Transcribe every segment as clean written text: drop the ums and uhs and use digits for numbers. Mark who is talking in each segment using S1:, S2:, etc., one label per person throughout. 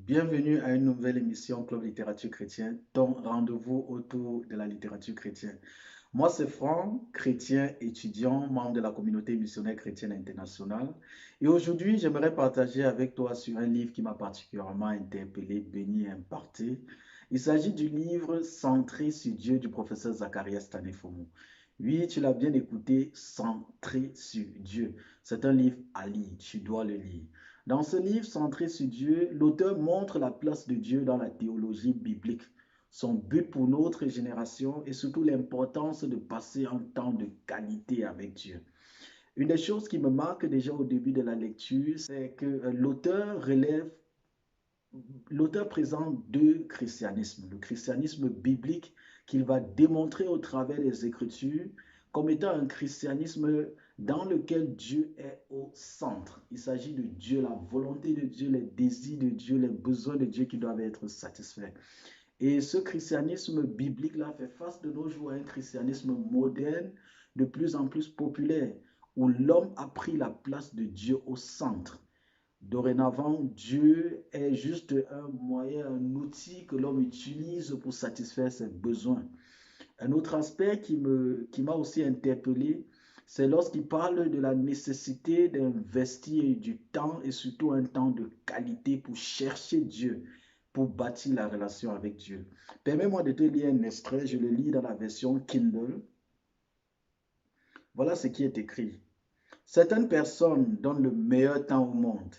S1: Bienvenue à une nouvelle émission Club Littérature Chrétienne, ton rendez-vous autour de la littérature chrétienne. Moi, c'est Franck, chrétien étudiant, membre de la communauté missionnaire chrétienne internationale. Et aujourd'hui, j'aimerais partager avec toi sur un livre qui m'a particulièrement interpellé, béni et impacté. Il s'agit du livre Centré sur Dieu du professeur Zacharias Tanefomo. Oui, tu l'as bien écouté, Centré sur Dieu. C'est un livre à lire, tu dois le lire. Dans ce livre centré sur Dieu, l'auteur montre la place de Dieu dans la théologie biblique, son but pour notre génération et surtout l'importance de passer un temps de qualité avec Dieu. Une des choses qui me marque déjà au début de la lecture, c'est que l'auteur présente deux christianismes. Le christianisme biblique qu'il va démontrer au travers des Écritures comme étant un christianisme dans lequel Dieu est au centre. Il s'agit de Dieu, la volonté de Dieu, les désirs de Dieu, les besoins de Dieu qui doivent être satisfaits. Et ce christianisme biblique-là fait face de nos jours à un christianisme moderne de plus en plus populaire, où l'homme a pris la place de Dieu au centre. Dorénavant, Dieu est juste un moyen, un outil que l'homme utilise pour satisfaire ses besoins. Un autre aspect qui m'a aussi interpellé, c'est lorsqu'il parle de la nécessité d'investir du temps et surtout un temps de qualité pour chercher Dieu, pour bâtir la relation avec Dieu. Permets-moi de te lire un extrait, je le lis dans la version Kindle. Voilà ce qui est écrit. Certaines personnes donnent le meilleur temps au monde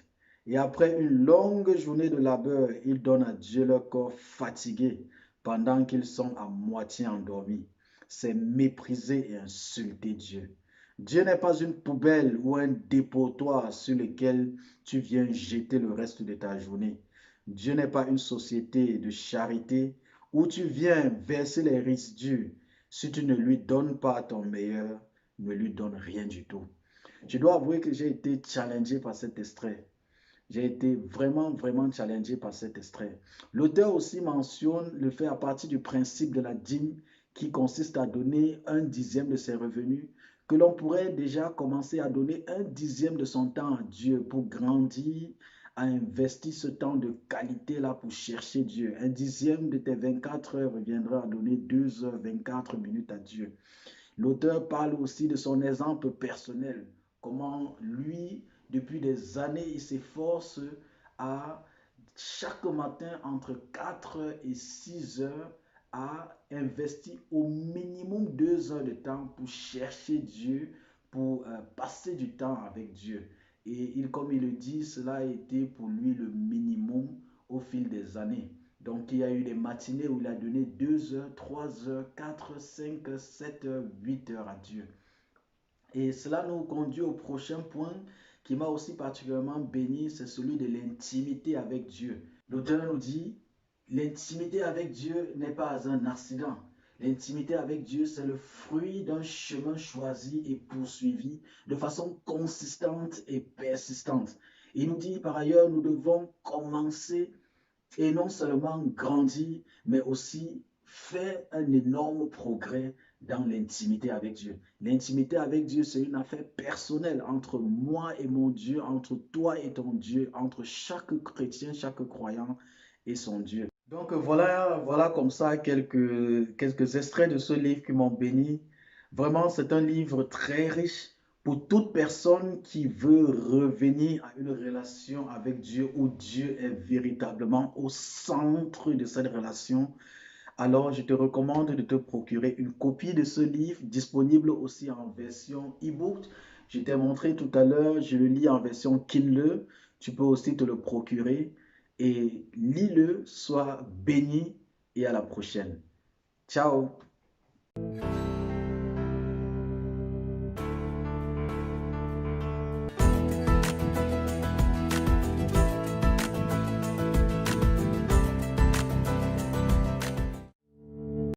S1: et après une longue journée de labeur, ils donnent à Dieu leur corps fatigué pendant qu'ils sont à moitié endormis. C'est mépriser et insulter Dieu. Dieu n'est pas une poubelle ou un dépotoir sur lequel tu viens jeter le reste de ta journée. Dieu n'est pas une société de charité où tu viens verser les résidus. Si tu ne lui donnes pas ton meilleur, ne lui donne rien du tout. Je dois avouer que j'ai été challengé par cet extrait. J'ai été vraiment challengé par cet extrait. L'auteur aussi mentionne le fait à partir du principe de la dîme qui consiste à donner un dixième de ses revenus, que l'on pourrait déjà commencer à donner un dixième de son temps à Dieu pour grandir, à investir ce temps de qualité-là pour chercher Dieu. Un dixième de tes 24 heures reviendra à donner 2 heures 24 minutes à Dieu. L'auteur parle aussi de son exemple personnel, comment lui, depuis des années, il s'efforce à chaque matin entre 4 et 6 heures à investir au minimum 2 heures de temps pour chercher Dieu, pour passer du temps avec Dieu. Et comme il le dit, cela a été pour lui le minimum au fil des années. Donc, il y a eu des matinées où il a donné 2 heures, 3 heures, 4, 5, 7 heures, 8 heures à Dieu. Et cela nous conduit au prochain point qui m'a aussi particulièrement béni, c'est celui de l'intimité avec Dieu. L'auteur nous dit, l'intimité avec Dieu n'est pas un accident. L'intimité avec Dieu, c'est le fruit d'un chemin choisi et poursuivi de façon consistante et persistante. Il nous dit par ailleurs, nous devons commencer et non seulement grandir, mais aussi faire un énorme progrès dans l'intimité avec Dieu. L'intimité avec Dieu, c'est une affaire personnelle entre moi et mon Dieu, entre toi et ton Dieu, entre chaque chrétien, chaque croyant et son Dieu. Donc voilà comme ça quelques extraits de ce livre qui m'ont béni. Vraiment, c'est un livre très riche pour toute personne qui veut revenir à une relation avec Dieu où Dieu est véritablement au centre de cette relation. Alors, je te recommande de te procurer une copie de ce livre disponible aussi en version e-book. Je t'ai montré tout à l'heure, je le lis en version Kindle. Tu peux aussi te le procurer et lis-le, sois béni et à la prochaine. Ciao!